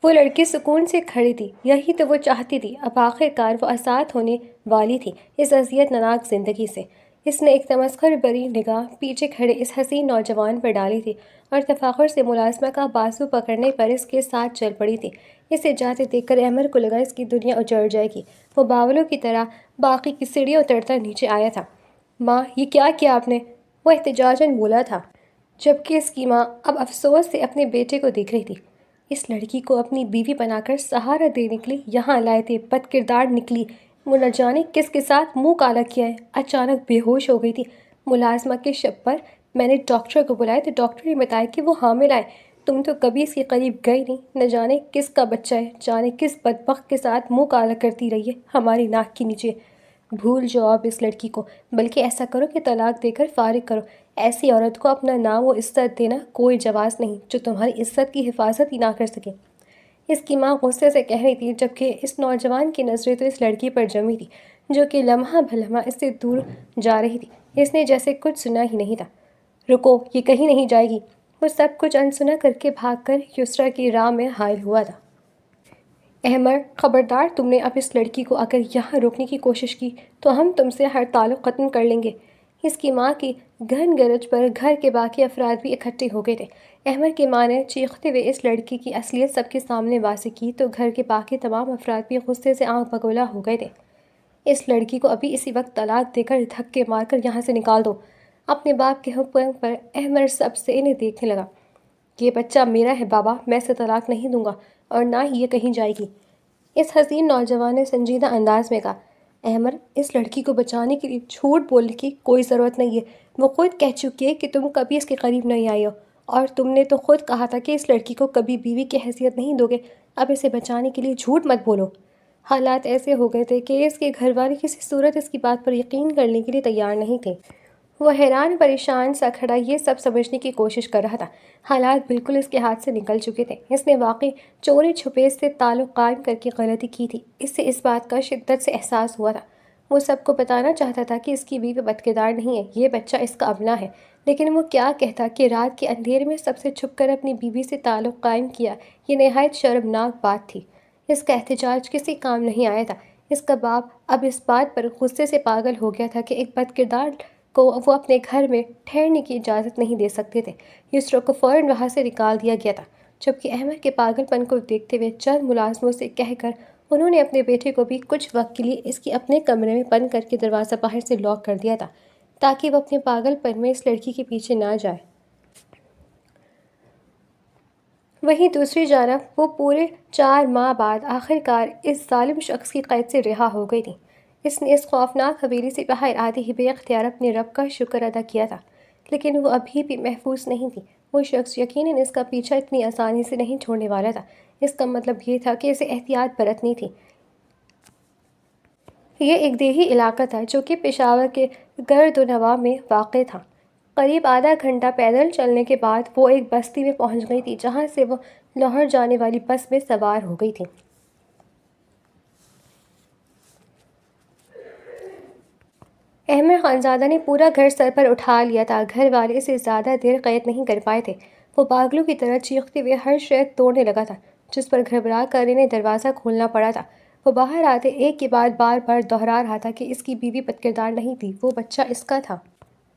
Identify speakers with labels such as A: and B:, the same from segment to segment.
A: وہ لڑکی سکون سے کھڑی تھی، یہی تو وہ چاہتی تھی۔ اب آخر کار وہ آزاد ہونے والی تھی اس اذیت ناک زندگی سے۔ اس نے ایک تمسخر بری نگاہ پیچھے کھڑے اس حسین نوجوان پر ڈالی تھی اور تفاخر سے ملازمہ کا بازو پکڑنے پر اس کے ساتھ چل پڑی تھی۔ اسے جاتے دیکھ کر احمد کو لگا اس کی دنیا اجڑ جائے گی۔ وہ باولوں کی طرح باقی کی سیڑھیاں اترتا نیچے آیا تھا۔ ماں، یہ کیا کیا آپ نے؟ وہ احتجاجاً بولا تھا، جبکہ اس کی ماں اب افسوس سے اپنے بیٹے کو دیکھ رہی تھی۔ اس لڑکی کو اپنی بیوی بنا کر سہارا دینے کے لیے یہاں لائے تھے، بد کردار نکلی۔ وہ نہ جانے کس کے ساتھ منہ کالا کیا ہے۔ اچانک بے ہوش ہو گئی تھی۔ ملازمہ کے شب پر میں نے ڈاکٹر کو بلایا تو ڈاکٹر نے بتایا کہ وہ حامل ہے۔ تم تو کبھی اس کے قریب گئی نہیں، نہ جانے کس کا بچہ ہے، جانے کس بدبخت کے ساتھ منہ کالا کرتی رہی ہے ہماری ناک کے نیچے۔ بھول جاؤ اب اس لڑکی کو، بلکہ ایسا کرو کہ طلاق دے کر فارغ کرو۔ ایسی عورت کو اپنا نام و عزت دینا کوئی جواز نہیں جو تمہاری عزت کی حفاظت ہی نہ کر سکے۔ اس کی ماں غصے سے کہہ رہی تھی، جبکہ اس نوجوان کی نظریں تو اس لڑکی پر جمی تھی جو کہ لمحہ بھلمحہ اس سے دور جا رہی تھی۔ اس نے جیسے کچھ سنا ہی نہیں تھا۔ رکو، یہ کہیں نہیں جائے گی۔ وہ سب کچھ انسنا کر کے بھاگ کر یسریٰ کی راہ میں حائل ہوا تھا۔ احمد، خبردار، تم نے اب اس لڑکی کو اگر یہاں روکنے کی کوشش کی تو ہم تم سے ہر تعلق ختم کر لیں گے۔ اس کی ماں کی گھن گرج پر گھر کے باقی افراد بھی اکٹھے ہو گئے تھے۔ احمد کی ماں نے چیختے ہوئے اس لڑکی کی اصلیت سب کے سامنے واضح کی تو گھر کے باقی تمام افراد بھی غصے سے آنکھ بگولا ہو گئے تھے۔ اس لڑکی کو ابھی اسی وقت طلاق دے کر دھکے مار کر یہاں سے نکال دو۔ اپنے باپ کے حکم پر احمد سب سے انہیں دیکھنے لگا۔ یہ بچہ میرا ہے بابا، میں اسے طلاق نہیں دوں گا اور نہ ہی یہ کہیں جائے گی۔ اس حسین نوجوان نے سنجیدہ انداز میں کہا، احمد، اس لڑکی کو بچانے کے لیے جھوٹ بولنے کی کوئی ضرورت نہیں ہے۔ وہ خود کہہ چکی ہے کہ تم کبھی اس کے قریب نہیں آئی ہو، اور تم نے تو خود کہا تھا کہ اس لڑکی کو کبھی بیوی کی حیثیت نہیں دو گے۔ اب اسے بچانے کے لیے جھوٹ مت بولو۔ حالات ایسے ہو گئے تھے کہ اس کے گھر والے کسی صورت اس کی بات پر یقین کرنے کے لیے تیار نہیں تھے۔ وہ حیران پریشان سا کھڑا یہ سب سمجھنے کی کوشش کر رہا تھا۔ حالات بالکل اس کے ہاتھ سے نکل چکے تھے۔ اس نے واقعی چوری چھپے سے تعلق قائم کر کے غلطی کی تھی۔ اس سے اس بات کا شدت سے احساس ہوا تھا۔ وہ سب کو بتانا چاہتا تھا کہ اس کی بیوی بدکردار نہیں ہے، یہ بچہ اس کا ابنا ہے، لیکن وہ کیا کہتا کہ رات کے اندھیرے میں سب سے چھپ کر اپنی بیوی سے تعلق قائم کیا۔ یہ نہایت شرمناک بات تھی۔ اس کا احتجاج کسی کام نہیں آیا تھا۔ اس کا باپ اب اس بات پر غصے سے پاگل ہو گیا تھا کہ ایک بدکردار کو وہ اپنے گھر میں ٹھہرنے کی اجازت نہیں دے سکتے تھے۔ یسریٰ کو فوراً وہاں سے نکال دیا گیا تھا، جبکہ احمد کے پاگل پن کو دیکھتے ہوئے چند ملازموں سے کہہ کر انہوں نے اپنے بیٹے کو بھی کچھ وقت کے لیے اس کی اپنے کمرے میں بند کر کے دروازہ باہر سے لاک کر دیا تھا، تاکہ وہ اپنے پاگل پن میں اس لڑکی کے پیچھے نہ جائے۔ وہیں دوسری جانب وہ پورے 4 ماہ بعد آخر کار اس ظالم شخص کی قید سے رہا ہو گئی تھی۔ اس نے اس خوفناک حویلی سے باہر آتے ہی بے اختیار اپنے رب کا شکر ادا کیا تھا، لیکن وہ ابھی بھی محفوظ نہیں تھی۔ وہ شخص یقیناً اس کا پیچھا اتنی آسانی سے نہیں چھوڑنے والا تھا۔ اس کا مطلب یہ تھا کہ اسے احتیاط برتنی تھی۔ یہ ایک دیہی علاقہ تھا جو کہ پشاور کے گرد و نواح میں واقع تھا۔ قریب آدھا گھنٹہ پیدل چلنے کے بعد وہ ایک بستی میں پہنچ گئی تھی جہاں سے وہ لاہور جانے والی بس میں سوار ہو گئی تھی۔ احمد خانزادہ نے پورا گھر سر پر اٹھا لیا تھا۔ گھر والے اسے زیادہ دیر قید نہیں کر پائے تھے۔ وہ پاگلوں کی طرح چیختے ہوئے ہر شے توڑنے لگا تھا، جس پر گھبرا کر انہیں دروازہ کھولنا پڑا تھا۔ وہ باہر آتے ایک کے بعد بار بار دہرا رہا تھا کہ اس کی بیوی بدکردار نہیں تھی، وہ بچہ اس کا تھا۔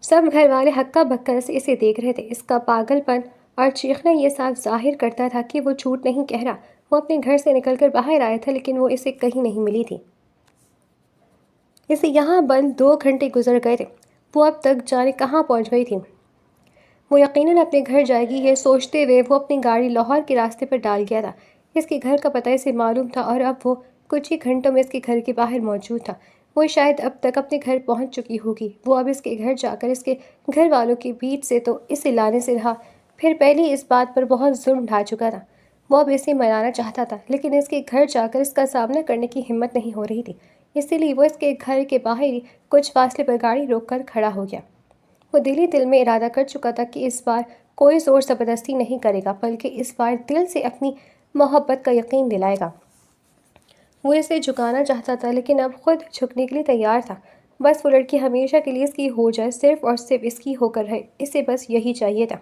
A: سب گھر والے ہکا بکا سے اسے دیکھ رہے تھے۔ اس کا پاگل پن اور چیخنا یہ صاف ظاہر کرتا تھا کہ وہ جھوٹ نہیں کہہ رہا۔ وہ اپنے گھر سے نکل کر باہر آیا تھا، لیکن وہ اسے کہیں نہیں ملی تھی۔ اسے یہاں بند 2 گھنٹے گزر گئے تھے۔ وہ اب تک جانے کہاں پہنچ گئی تھی۔ وہ یقیناً اپنے گھر جائے گی، یہ سوچتے ہوئے وہ اپنی گاڑی لاہور کے راستے پر ڈال گیا تھا۔ اس کے گھر کا پتہ اسے معلوم تھا اور اب وہ کچھ ہی گھنٹوں میں اس کے گھر کے باہر موجود تھا۔ وہ شاید اب تک اپنے گھر پہنچ چکی ہوگی۔ وہ اب اس کے گھر جا کر اس کے گھر والوں کے بیچ سے تو اسے لانے سے رہا، پھر پہلے اس بات پر بہت ظلم ڈھا چکا تھا۔ وہ اب اسے منانا چاہتا تھا، لیکن اس کے گھر جا کر اس کا سامنا کرنے کی ہمت نہیں ہو رہی تھی۔ اسی لیے وہ اس کے گھر کے باہر ہی کچھ فاصلے پر گاڑی روک کر کھڑا ہو گیا۔ وہ دل ہی دل میں ارادہ کر چکا تھا کہ اس بار کوئی زور زبردستی نہیں کرے گا، بلکہ اس بار دل سے اپنی محبت کا یقین دلائے گا۔ وہ اسے جھکانا چاہتا تھا، لیکن اب خود جھکنے کے لیے تیار تھا۔ بس وہ لڑکی ہمیشہ کے لیے اس کی ہو جائے، صرف اور صرف اس کی ہو کر رہے، اسے بس یہی چاہیے تھا۔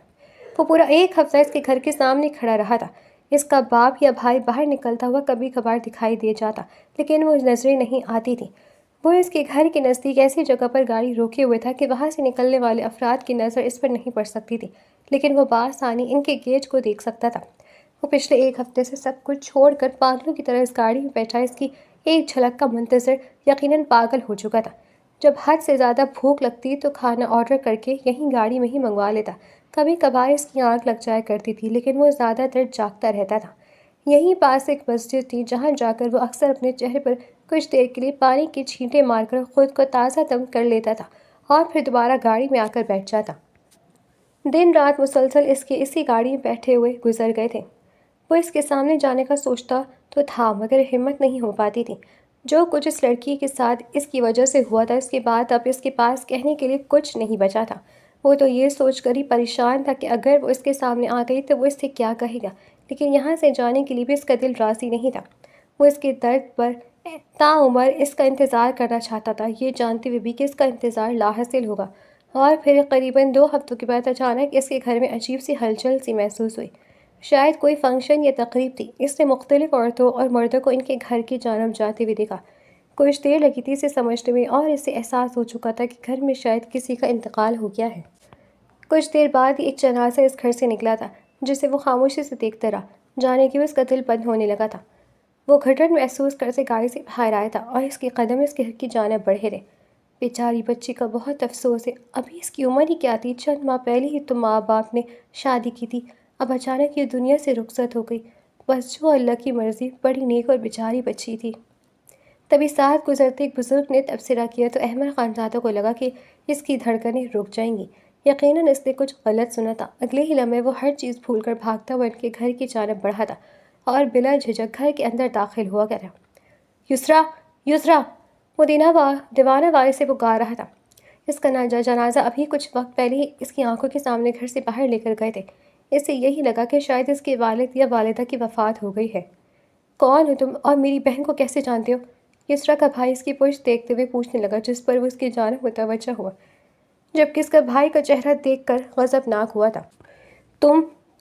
A: وہ پورا 1 ہفتہ اس کے گھر کے سامنے کھڑا رہا تھا۔ اس کا باپ یا بھائی باہر نکلتا ہوا کبھی کبھار دکھائی دے جاتا، لیکن وہ نظریں نہیں آتی تھیں۔ وہ اس کے گھر کے نزدیک ایسی جگہ پر گاڑی روکے ہوئے تھا کہ وہاں سے نکلنے والے افراد کی نظر اس پر نہیں پڑ سکتی تھی، لیکن وہ بآسانی ان کے گیٹ کو دیکھ سکتا تھا۔ وہ پچھلے ایک ہفتے سے سب کچھ چھوڑ کر پاگلوں کی طرح اس گاڑی میں بیٹھا اس کی ایک جھلک کا منتظر یقیناً پاگل ہو چکا تھا۔ جب حد سے زیادہ بھوک لگتی تو کھانا آرڈر کر کے یہیں گاڑی میں ہی منگوا لیتا۔ کبھی کبھار اس کی آنکھ لگ جایا کرتی تھی، لیکن وہ زیادہ تر جاگتا رہتا تھا۔ یہیں پاس ایک مسجد تھی جہاں جا کر وہ اکثر اپنے چہرے پر کچھ دیر کے لیے پانی کی چھینٹیں مار کر خود کو تازہ دم کر لیتا تھا اور پھر دوبارہ گاڑی میں آ کر بیٹھ جاتا۔ دن رات مسلسل اس کے اسی گاڑی میں بیٹھے ہوئے گزر گئے تھے۔ وہ اس کے سامنے جانے کا سوچتا تو تھا، مگر ہمت نہیں ہو پاتی تھی۔ جو کچھ اس لڑکی کے ساتھ اس کی وجہ سے ہوا تھا، اس کے بعد اب اس کے پاس کہنے کے لیے کچھ نہیں بچا تھا۔ وہ تو یہ سوچ کر ہی پریشان تھا کہ اگر وہ اس کے سامنے آ گئی تو وہ اس سے کیا کہے گا، لیکن یہاں سے جانے کے لیے بھی اس کا دل راضی نہیں تھا۔ وہ اس کے درد پر تاعمر اس کا انتظار کرنا چاہتا تھا، یہ جانتے ہوئے بھی کہ اس کا انتظار لاحاصل ہوگا۔ اور پھر قریباً 2 ہفتوں کے بعد اچانک اس کے گھر میں عجیب سی ہلچل سی محسوس ہوئی۔ شاید کوئی فنکشن یا تقریب تھی۔ اس نے مختلف عورتوں اور مردوں کو ان کے گھر کی جانب جاتے ہوئے دیکھا۔ کچھ دیر لگی تھی اسے سمجھنے میں، اور اسے احساس ہو چکا تھا کہ گھر میں شاید کسی کا انتقال ہو گیا ہے۔ کچھ دیر بعد ہی ایک جنازہ اس گھر سے نکلا تھا، جسے وہ خاموشی سے دیکھتا رہا، جانے کہ اس کا دل بند ہونے لگا تھا۔ وہ گھٹن محسوس کرتے گاڑی سے باہر آیا تھا اور اس کے قدم اس کے گھر کی جانب بڑھے تھے۔ بیچاری بچی کا بہت افسوس ہے، ابھی اس کی عمر ہی کیا تھی، چند ماہ پہلے ہی تو ماں باپ نے شادی کی تھی، اب اچانک یہ دنیا سے رخصت ہو گئی۔ بس جو اللہ کی مرضی، بڑی نیک اور بیچاری بچی تھی۔ تبھی ساتھ گزرتے ایک بزرگ نے تبصرہ کیا تو احمد خانزادہ کو لگا کہ اس کی دھڑکنیں رک جائیں گی۔ یقیناً اس نے کچھ غلط سنا تھا۔ اگلے ہی لمحے وہ ہر چیز بھول کر بھاگتا ہوا ان کے گھر کی جانب بڑھا تھا اور بلا جھجک گھر کے اندر داخل ہوا گیا۔ یسریٰ، یسریٰ! وہ دیوانہ واری سے پکار رہا تھا۔ اس کا جنازہ ابھی کچھ وقت پہلے ہی اس کی آنکھوں کے سامنے گھر سے باہر لے کر گئے تھے۔ اسے یہی لگا کہ شاید اس کے والد یا والدہ کی وفات ہو گئی ہے۔ کون ہو تم اور میری بہن کو کیسے جانتے ہو؟ یسریٰ کا بھائی اس کی پشت دیکھتے ہوئے پوچھنے لگا، جس پر وہ اس کی جانب متوجہ ہوا، جبکہ اس کا بھائی کا چہرہ دیکھ کر غضبناک ہوا تھا۔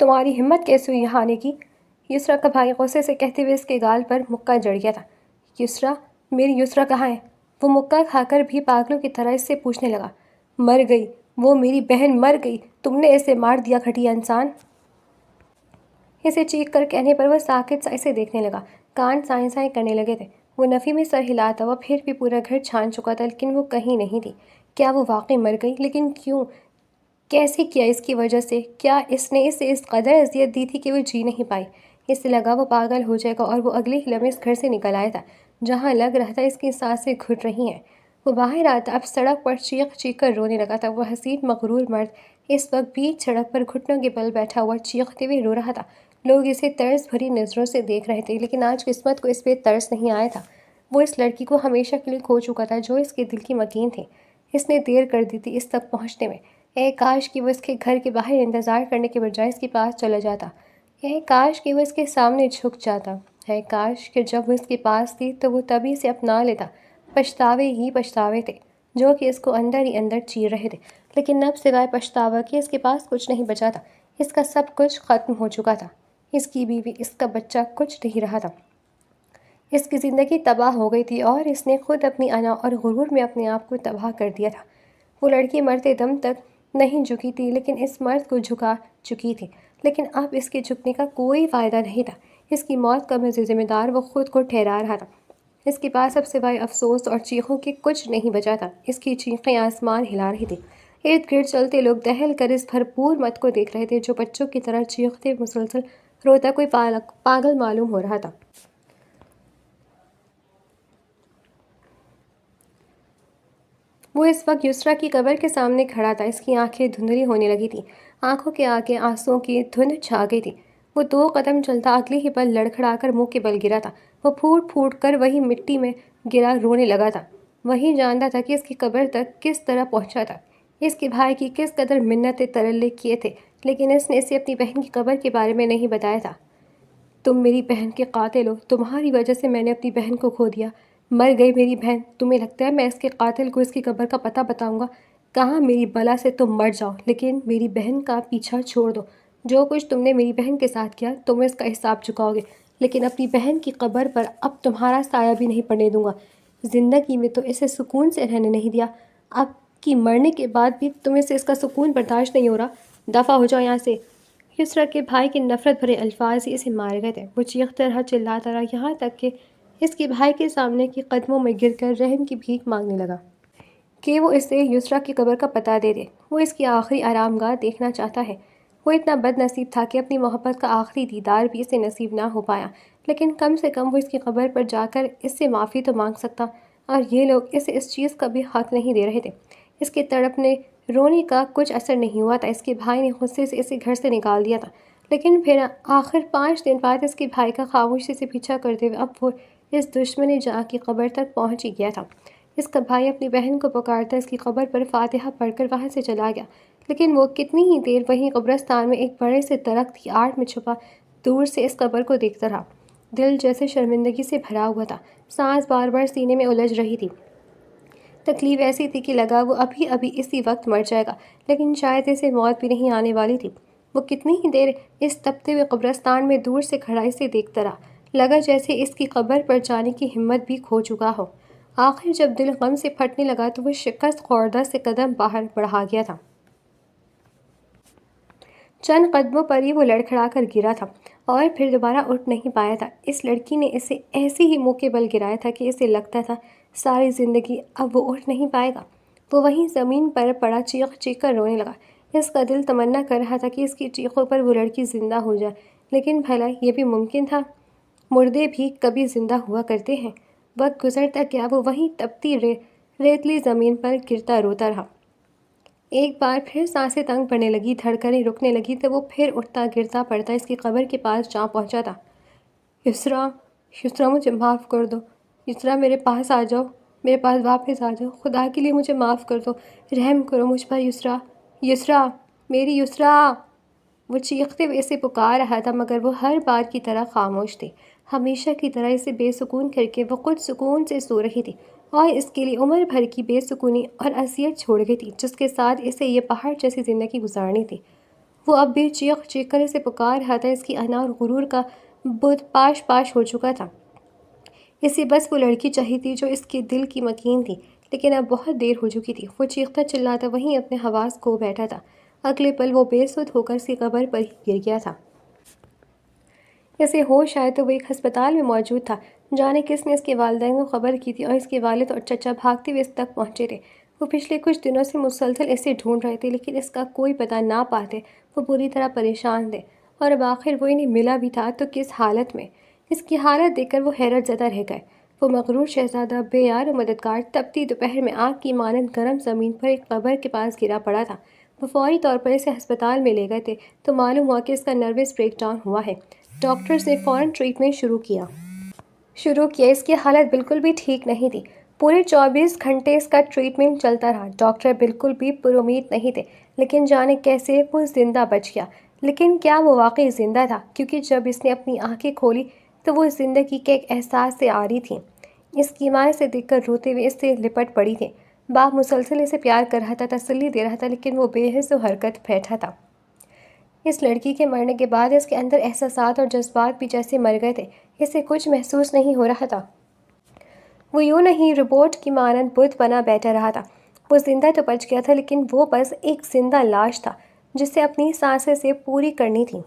A: تمہاری ہمت کیسے ہوئی یہاں آنے کی؟ یسریٰ کا بھائی غصے سے کہتے ہوئے اس کے گال پر مکہ جڑ گیا تھا۔ یسریٰ، میری یسریٰ کہاں ہے؟ وہ مکہ کھا کر بھی پاگلوں کی طرح اس سے پوچھنے لگا۔ مر گئی، وہ میری بہن مر گئی، تم نے اسے مار دیا گھٹیا انسان! اسے چیخ کر کہنے پر وہ ساکت سا اسے دیکھنے لگا، کان سائیں سائیں کرنے لگے تھے۔ وہ نفی میں سر ہلاتا ہوا پھر بھی پورا گھر چھان چکا تھا، لیکن وہ کہیں نہیں تھی۔ کیا وہ واقعی مر گئی؟ لیکن کیوں؟ کیسے کیا؟ اس کی وجہ سے؟ کیا اس نے اسے اس قدر اذیت دی تھی کہ وہ جی نہیں پائی؟ اس سے لگا وہ پاگل ہو جائے گا اور وہ اگلے ہی لمحے اس گھر سے نکل آیا تھا، جہاں لگ رہا تھا اس کی سانسیں گھٹ رہی ہیں۔ وہ باہر آتا اب سڑک پر چیخ چیخ کر رونے لگا تھا۔ وہ حسین مغرور مرد اس وقت بیچ سڑک پر گھٹنوں کے بل بیٹھا ہوا چیختے ہوئے رو رہا تھا۔ لوگ اسے طرز بھری نظروں سے دیکھ رہے تھے، لیکن آج قسمت کو اس پہ ترس نہیں آیا تھا۔ وہ اس لڑکی کو ہمیشہ کے لیے کھو چکا تھا جو اس کے دل کی مکین تھی۔ اس نے دیر کر دی تھی اس تک پہنچنے میں۔ اے کاش کہ وہ اس کے گھر کے باہر انتظار کرنے کے بجائے اس کے پاس چلا جاتا۔ اے کاش کہ وہ اس کے سامنے جھک جاتا۔ اے کاش کہ جب وہ اس کے پاس تھی تو وہ تبھی سے اپنا لیتا۔ پچھتاوے ہی پچھتاوے تھے جو کہ اس کو اندر ہی اندر چیر رہے تھے، لیکن اب سوائے پچھتاوا کہ اس کے پاس کچھ نہیں بچا تھا۔ اس کا سب کچھ ختم ہو چکا تھا۔ اس کی بیوی، اس کا بچہ، کچھ نہیں رہا تھا۔ اس کی زندگی تباہ ہو گئی تھی اور اس نے خود اپنی انا اور غرور میں اپنے آپ کو تباہ کر دیا تھا۔ وہ لڑکی مرتے دم تک نہیں جھکی تھی، لیکن اس مرد کو جھکا چکی تھی، لیکن اب اس کے جھکنے کا کوئی فائدہ نہیں تھا۔ اس کی موت کا ذمہ دار وہ خود کو ٹھہرا رہا تھا۔ اس کے پاس اب سوائے افسوس اور چیخوں کے کچھ نہیں بچا تھا۔ اس کی چیخیں آسمان ہلا رہی تھیں۔ ارد گرد چلتے لوگ دہل کر اس بھرپور مت کو دیکھ رہے تھے جو بچوں کی طرح چیختے مسلسل روتا کوئی پاگل معلوم ہو رہا تھا۔ وہ اس وقت یسریٰ کی قبر کے سامنے کھڑا تھا۔ اس کی آنکھیں دھندلی ہونے لگی تھیں، آنکھوں کے آگے آنسوؤں کی دھند چھا گئی تھی۔ وہ 2 قدم چلتا اگلے ہی پل لڑکھڑا کر منہ کے بل گرا تھا۔ وہ پھوٹ پھوٹ کر وہی مٹی میں گرا رونے لگا تھا۔ وہی جانتا تھا کہ اس کی قبر تک کس طرح پہنچا تھا، اس کے بھائی کی کس قدر منتیں ترلے کیے تھے، لیکن اس نے اسے اپنی بہن کی قبر کے بارے میں نہیں بتایا تھا۔ تم میری بہن کے قاتل ہو، تمہاری وجہ سے میں نے اپنی بہن کو کھو دیا، مر گئی میری بہن۔ تمہیں لگتا ہے میں اس کے قاتل کو اس کی قبر کا پتہ بتاؤں گا؟ کہاں میری بلا سے تم مر جاؤ، لیکن میری بہن کا پیچھا چھوڑ دو۔ جو کچھ تم نے میری بہن کے ساتھ کیا تم اس کا حساب چکاؤ گے، لیکن اپنی بہن کی قبر پر اب تمہارا سایہ بھی نہیں پڑنے دوں گا۔ زندگی میں تو اسے سکون سے رہنے نہیں دیا، اب کی مرنے کے بعد بھی تمہیں سے اس کا سکون برداشت نہیں ہو رہا۔ دفع ہو جاؤ یہاں سے۔ یسریٰ کے بھائی کے نفرت بھرے الفاظ ہی اسے مار گئے تھے۔ وہ چیختا رہا، چلاتا رہا، یہاں تک کہ اس کے بھائی کے سامنے کے قدموں میں گر کر رحم کی بھیک مانگنے لگا کہ وہ اسے یسریٰ کی قبر کا پتہ دے دے۔ وہ اس کی آخری آرام گاہ دیکھنا چاہتا ہے۔ وہ اتنا بد نصیب تھا کہ اپنی محبت کا آخری دیدار بھی اسے نصیب نہ ہو پایا، لیکن کم سے کم وہ اس کی قبر پر جا کر اس سے معافی تو مانگ سکتا، اور یہ لوگ اسے اس چیز کا بھی حق نہیں دے رہے تھے۔ اس کے تڑپنے رونے کا کچھ اثر نہیں ہوا تھا۔ اس کے بھائی نے غصے سے اسے گھر سے نکال دیا تھا، لیکن پھر آخر 5 دن بعد اس کے بھائی کا خاموشی سے پیچھا کرتے ہوئے اب وہ اس دشمن جاں کی قبر تک پہنچ ہی گیا تھا۔ اس کا بھائی اپنی بہن کو پکارتا اس کی قبر پر فاتحہ پڑھ کر وہاں سے چلا گیا، لیکن وہ کتنی ہی دیر وہیں قبرستان میں ایک بڑے سے درخت کی آڑ میں چھپا دور سے اس قبر کو دیکھتا رہا۔ دل جیسے شرمندگی سے بھرا ہوا تھا، سانس بار بار سینے میں الجھ رہی تھی۔ تکلیف ایسی تھی کہ لگا وہ ابھی ابھی اسی وقت مر جائے گا، لیکن شاید اسے موت بھی نہیں آنے والی تھی۔ وہ کتنی ہی دیر اس تپتے ہوئے قبرستان میں دور سے کھڑا اسے دیکھتا رہا، لگا جیسے اس کی قبر پر جانے کی ہمت بھی کھو چکا ہو۔ آخر جب دل غم سے پھٹنے لگا تو وہ شکست خوردہ سے قدم باہر بڑھا گیا تھا۔ چند قدموں پر ہی وہ لڑکھڑا کر گرا تھا اور پھر دوبارہ اٹھ نہیں پایا تھا۔ اس لڑکی نے اسے ایسے ہی منہ کے بل گرایا تھا کہ اسے لگتا تھا ساری زندگی اب وہ اٹھ نہیں پائے گا۔ وہ وہیں زمین پر پڑا چیخ چیخ کر رونے لگا۔ اس کا دل تمنا کر رہا تھا کہ اس کی چیخوں پر وہ لڑکی زندہ ہو جائے، لیکن بھلا یہ بھی ممکن تھا؟ مردے بھی کبھی زندہ ہوا کرتے ہیں۔ وقت گزرتا گیا، وہ وہیں تپتی ریتلی زمین پر گرتا روتا رہا۔ ایک بار پھر سانسیں تنگ پڑنے لگی، دھڑکنیں رکنے لگی تو وہ پھر اٹھتا گرتا پڑتا اس کی قبر کے پاس جا پہنچا تھا۔ یسریٰ، یسریٰ مجھے معاف کر دو، یسریٰ میرے پاس آ جاؤ، میرے پاس واپس آ جاؤ، خدا کے لیے مجھے معاف کر دو، رحم کرو مجھ پر یسریٰ، یسریٰ، میری یسریٰ۔ وہ چیختے ہوئے اسے پکار رہا تھا، مگر وہ ہر بار کی طرح خاموش تھی۔ ہمیشہ کی طرح اسے بے سکون کر کے وہ خود سکون سے سو رہی تھی، اور اس کے لیے عمر بھر کی بے سکونی اور اذیت چھوڑ گئی تھی جس کے ساتھ اسے یہ پہاڑ جیسی زندگی گزارنی تھی۔ وہ اب بھی چیخ چیخ کر اسے پکار رہا تھا۔ اس کی انا اور غرور کا بت پاش پاش ہو چکا تھا۔ اسے بس وہ لڑکی چاہیے تھی جو اس کے دل کی مکین تھی، لیکن اب بہت دیر ہو چکی تھی۔ وہ چیختا چلاتا وہیں اپنے حواس کھو بیٹھا تھا۔ اگلے پل وہ بے سدھ ہو کر اس کی قبر پر ہی گر گیا تھا۔ اسے ہوش آئے تو وہ ایک ہسپتال میں موجود تھا۔ جانے کس نے اس کے والدین کو خبر کی تھی اور اس کے والد اور چچا بھاگتے ہوئے اس تک پہنچے تھے۔ وہ پچھلے کچھ دنوں سے مسلسل اسے ڈھونڈ رہے تھے، لیکن اس کا کوئی پتہ نہ پاتے۔ وہ بری طرح پریشان تھے، اور اب آخر وہ انہیں ملا بھی تھا تو کس حالت میں۔ اس کی حالت دیکھ کر وہ حیرت زدہ رہ گئے۔ وہ مغرور شہزادہ بے یار و مددگار تپتی دوپہر میں آگ کی مانند گرم زمین پر ایک قبر کے پاس گرا پڑا تھا۔ وہ فوری طور پر اسے ہسپتال میں لے گئے تھے تو معلوم ہوا کہ اس کا نروس بریک ڈاؤن ہوا ہے۔ ڈاکٹرز نے فوراً ٹریٹمنٹ شروع کیا۔ اس کی حالت بالکل بھی ٹھیک نہیں تھی۔ پورے 24 گھنٹے اس کا ٹریٹمنٹ چلتا رہا۔ ڈاکٹر بالکل بھی پر امید نہیں تھے، لیکن جانے کیسے وہ زندہ بچ گیا۔ لیکن کیا وہ واقعی زندہ تھا؟ کیونکہ جب اس نے اپنی آنکھیں کھولی تو وہ زندگی کے ایک احساس سے عاری تھی۔ اس کی ماں اسے دیکھ کر روتے ہوئے اس سے لپٹ پڑی تھی۔ باپ مسلسل اسے پیار کر رہا تھا، تسلی دے رہا تھا، لیکن وہ بے حس و حرکت بیٹھا تھا۔ اس لڑکی کے مرنے کے بعد اس کے اندر احساسات اور جذبات بھی جیسے مر گئے تھے۔ اسے کچھ محسوس نہیں ہو رہا تھا۔ وہ یوں نہیں روبوٹ کی مانند بت بنا بیٹھا رہا تھا۔ وہ زندہ تو بچ گیا تھا، لیکن وہ بس ایک زندہ لاش تھا جسے اپنی سانسیں سے پوری کرنی تھی۔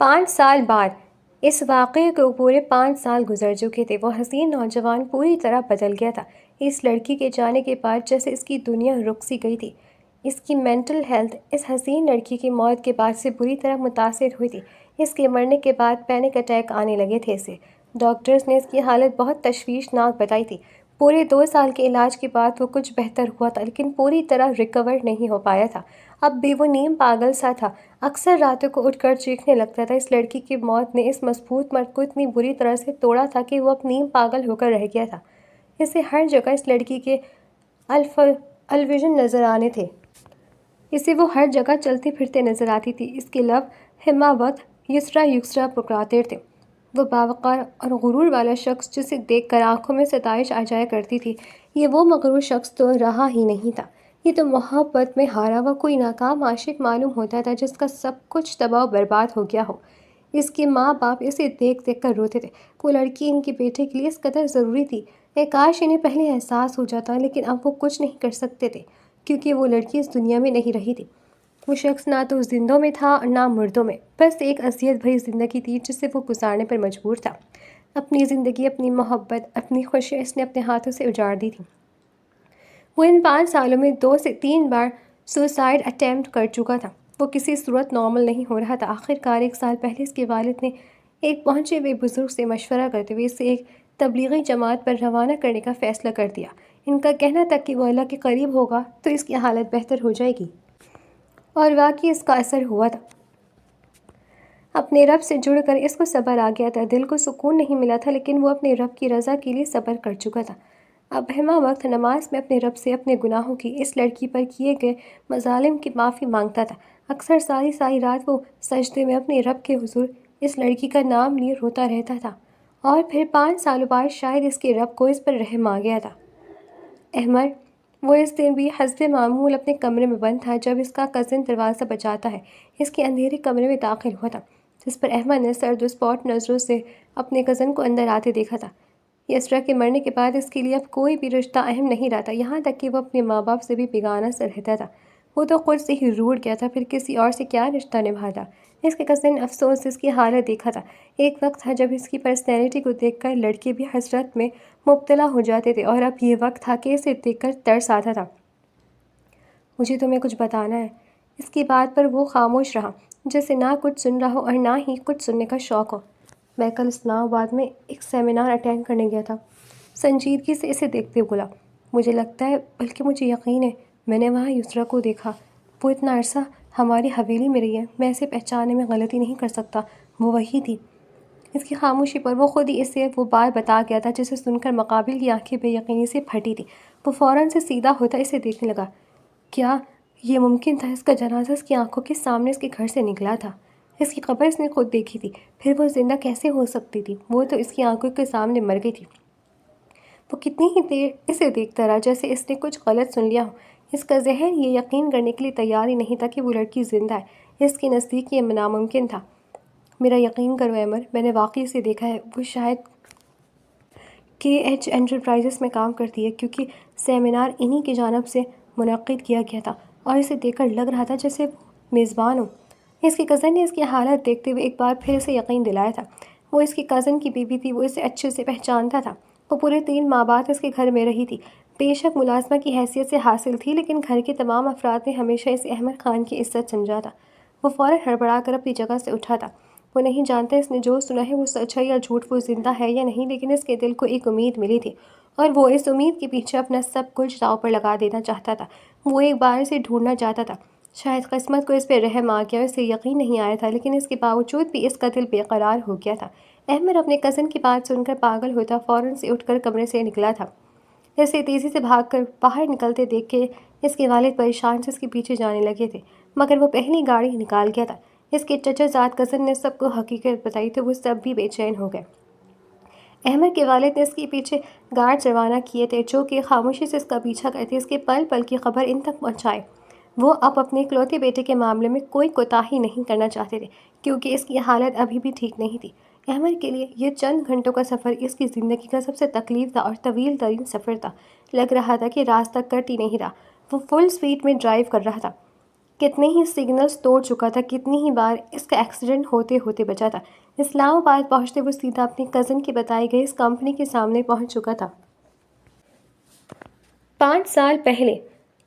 A: 5 سال بعد اس واقعے کو پورے 5 سال گزر چکے تھے۔ وہ حسین نوجوان پوری طرح بدل گیا تھا۔ اس لڑکی کے جانے کے بعد جیسے اس کی دنیا رک سی گئی تھی۔ اس کی مینٹل ہیلتھ اس حسین لڑکی کی موت کے بعد سے بری طرح متاثر ہوئی تھی۔ اس کے مرنے کے بعد پینک اٹیک آنے لگے تھے اسے۔ ڈاکٹرز نے اس کی حالت بہت تشویشناک بتائی تھی۔ پورے 2 سال کے علاج کے بعد وہ کچھ بہتر ہوا تھا، لیکن پوری طرح ریکور نہیں ہو پایا تھا۔ اب بھی وہ نیم پاگل سا تھا، اکثر راتوں کو اٹھ کر چیخنے لگتا تھا۔ اس لڑکی کی موت نے اس مضبوط مرد کو اتنی بری طرح سے توڑا تھا کہ وہ اب نیم پاگل ہو کر رہ گیا تھا۔ اسے ہر جگہ اس لڑکی کے الویژن نظر آنے تھے۔ اسے وہ ہر جگہ چلتے پھرتے نظر آتی تھی۔ اس کے لب ہمہ وقت یسریٰ یسریٰ پکارتے تھے۔ وہ باوقار اور غرور والا شخص جسے دیکھ کر آنکھوں میں ستائش آ جایا کرتی تھی، یہ وہ مغرور شخص تو رہا ہی نہیں تھا، یہ تو محبت میں ہارا ہوا کوئی ناکام عاشق معلوم ہوتا تھا جس کا سب کچھ تباہ و برباد ہو گیا ہو۔ اس کے ماں باپ اسے دیکھ دیکھ کر روتے تھے۔ وہ لڑکی ان کے بیٹے کے لیے اس قدر ضروری تھی، کاش انہیں پہلے احساس ہو جاتا، لیکن اب وہ کچھ نہیں کر سکتے تھے کیونکہ وہ لڑکی اس دنیا میں نہیں رہی تھی۔ وہ شخص نہ تو زندوں میں تھا اور نہ مردوں میں، بس ایک اذیت بھری زندگی تھی جسے وہ گزارنے پر مجبور تھا۔ اپنی زندگی، اپنی محبت، اپنی خوشیاں اس نے اپنے ہاتھوں سے اجاڑ دی تھی۔ وہ ان 5 سالوں میں 2 سے 3 بار سوسائیڈ اٹیمپٹ کر چکا تھا۔ وہ کسی صورت نارمل نہیں ہو رہا تھا۔ آخرکار 1 سال پہلے اس کے والد نے ایک پہنچے ہوئے بزرگ سے مشورہ کرتے ہوئے اسے ایک تبلیغی جماعت پر روانہ کرنے کا فیصلہ کر دیا۔ ان کا کہنا تھا کہ وہ اللہ کے قریب ہوگا تو اس کی حالت بہتر ہو جائے گی، اور واقعی اس کا اثر ہوا تھا۔ اپنے رب سے جڑ کر اس کو صبر آ گیا تھا۔ دل کو سکون نہیں ملا تھا، لیکن وہ اپنے رب کی رضا کے لیے صبر کر چکا تھا۔ اب ہمہ وقت نماز میں اپنے رب سے اپنے گناہوں کی، اس لڑکی پر کیے گئے مظالم کی معافی مانگتا تھا۔ اکثر ساری ساری رات وہ سجدے میں اپنے رب کے حضور اس لڑکی کا نام لیے روتا رہتا تھا، اور پھر 5 سالوں بعد شاید اس کے رب کو اس پر رحم آ گیا تھا۔ احمر، وہ اس دن بھی حسب معمول اپنے کمرے میں بند تھا جب اس کا کزن دروازہ بجاتا ہے۔ اس کے اندھیرے کمرے میں داخل ہوا تھا، جس پر احمد نے سرد و اسپاٹ نظروں سے اپنے کزن کو اندر آتے دیکھا تھا۔ یسرا کے مرنے کے بعد اس کے لیے اب کوئی بھی رشتہ اہم نہیں رہا تھا، یہاں تک کہ وہ اپنے ماں باپ سے بھی بیگانہ سا رہتا تھا۔ وہ تو خود سے ہی روٹھ گیا تھا، پھر کسی اور سے کیا رشتہ نبھاتا۔ اس کے کزن افسوس اس کی حالت دیکھا تھا۔ ایک وقت تھا جب اس کی پرسنالٹی کو دیکھ کر لڑکے بھی حسرت میں مبتلا ہو جاتے تھے، اور اب یہ وقت تھا کہ اسے دیکھ کر ترس آتا تھا۔ مجھے تمہیں کچھ بتانا ہے۔ اس کی بات پر وہ خاموش رہا، جیسے نہ کچھ سن رہا ہو اور نہ ہی کچھ سننے کا شوق ہو۔ میں کل اسلام آباد میں ایک سیمینار اٹینڈ کرنے گیا تھا، سنجیدگی سے اسے دیکھتے بولا۔ مجھے لگتا ہے، بلکہ مجھے یقین ہے، میں نے وہاں یسرا کو دیکھا۔ وہ اتنا عرصہ ہماری حویلی میں رہی ہے، میں اسے پہچاننے میں غلطی نہیں کر سکتا، وہ وہی تھی۔ اس کی خاموشی پر وہ خود ہی اسے وہ بات بتا گیا تھا جسے سن کر مقابل کی آنکھیں بے یقینی سے پھٹی تھی۔ وہ فوراً سے سیدھا ہوتا اسے دیکھنے لگا۔ کیا یہ ممکن تھا؟ اس کا جنازہ اس کی آنکھوں کے سامنے اس کے گھر سے نکلا تھا۔ اس کی قبر اس نے خود دیکھی تھی، پھر وہ زندہ کیسے ہو سکتی تھی؟ وہ تو اس کی آنکھوں کے سامنے مر گئی تھی۔ وہ کتنی ہی دیر اسے دیکھتا رہا جیسے اس نے کچھ غلط سن لیا ہو۔ اس کا ذہن یہ یقین کرنے کے لیے تیار ہی نہیں تھا کہ وہ لڑکی زندہ ہے۔ اس کے نزدیک یہ ناممکن تھا۔ میرا یقین کرو احمر، میں نے واقعی اسے دیکھا ہے۔ وہ شاید KH انٹرپرائزز میں کام کرتی ہے، کیونکہ سیمینار انہی کی جانب سے منعقد کیا گیا تھا، اور اسے دیکھ کر لگ رہا تھا جیسے وہ میزبان ہو۔ اس کے کزن نے اس کی حالت دیکھتے ہوئے ایک بار پھر اسے یقین دلایا تھا۔ وہ اس کی کزن کی بیوی تھی، وہ اسے اچھے سے پہچانتا تھا۔ وہ پورے 3 ماہ بعد اس کے گھر میں رہی تھی۔ بے شک ملازمہ کی حیثیت سے حاصل تھی، لیکن گھر کے تمام افراد نے ہمیشہ اسے احمد خان کی عزت سمجھا تھا۔ وہ فوراً ہڑبڑا کر اپنی جگہ سے اٹھا تھا۔ وہ نہیں جانتا اس نے جو سنا ہے وہ سچ ہے یا جھوٹ، وہ زندہ ہے یا نہیں، لیکن اس کے دل کو ایک امید ملی تھی، اور وہ اس امید کے پیچھے اپنا سب کچھ داؤ پر لگا دینا چاہتا تھا۔ وہ ایک بار اسے ڈھونڈنا چاہتا تھا۔ شاید قسمت کو اس پہ رحم آ گیا، اسے یقین نہیں آیا تھا، لیکن اس کے باوجود بھی اس کا دل بے قرار ہو گیا تھا۔ احمد اپنے کزن کی بات سن کر پاگل ہوتا فوراً سے اٹھ کر کمرے سے نکلا تھا۔ اسے تیزی سے بھاگ کر باہر نکلتے دیکھ کے اس کے والد پریشان سے اس کے پیچھے جانے لگے تھے، مگر وہ پہلی گاڑی نکال گیا تھا۔ اس کے چچا زاد کزن نے سب کو حقیقت بتائی تو وہ سب بھی بے چین ہو گئے۔ احمد کے والد نے اس کے پیچھے گارڈ روانہ کیے تھے، جو کہ خاموشی سے اس کا پیچھا کرتے اس کے پل پل کی خبر ان تک پہنچائے۔ وہ اب اپنے اکلوتے بیٹے کے معاملے میں کوئی کوتاہی نہیں کرنا چاہتے تھے، کیونکہ اس کی حالت ابھی بھی ٹھیک نہیں تھی۔ احمد کے لیے یہ چند گھنٹوں کا سفر اس کی زندگی کا سب سے تکلیف دہ اور طویل ترین سفر تھا۔ لگ رہا تھا کہ راستہ کٹ ہی نہیں رہا۔ وہ فل سپیڈ میں ڈرائیو کر رہا تھا، کتنے ہی سگنلز توڑ چکا تھا، کتنی ہی بار اس کا ایکسیڈنٹ ہوتے ہوتے بچا تھا۔ اسلام آباد پہنچتے وہ سیدھا اپنی کزن کی بتائی گئی اس کمپنی کے سامنے پہنچ چکا تھا۔ 5 سال پہلے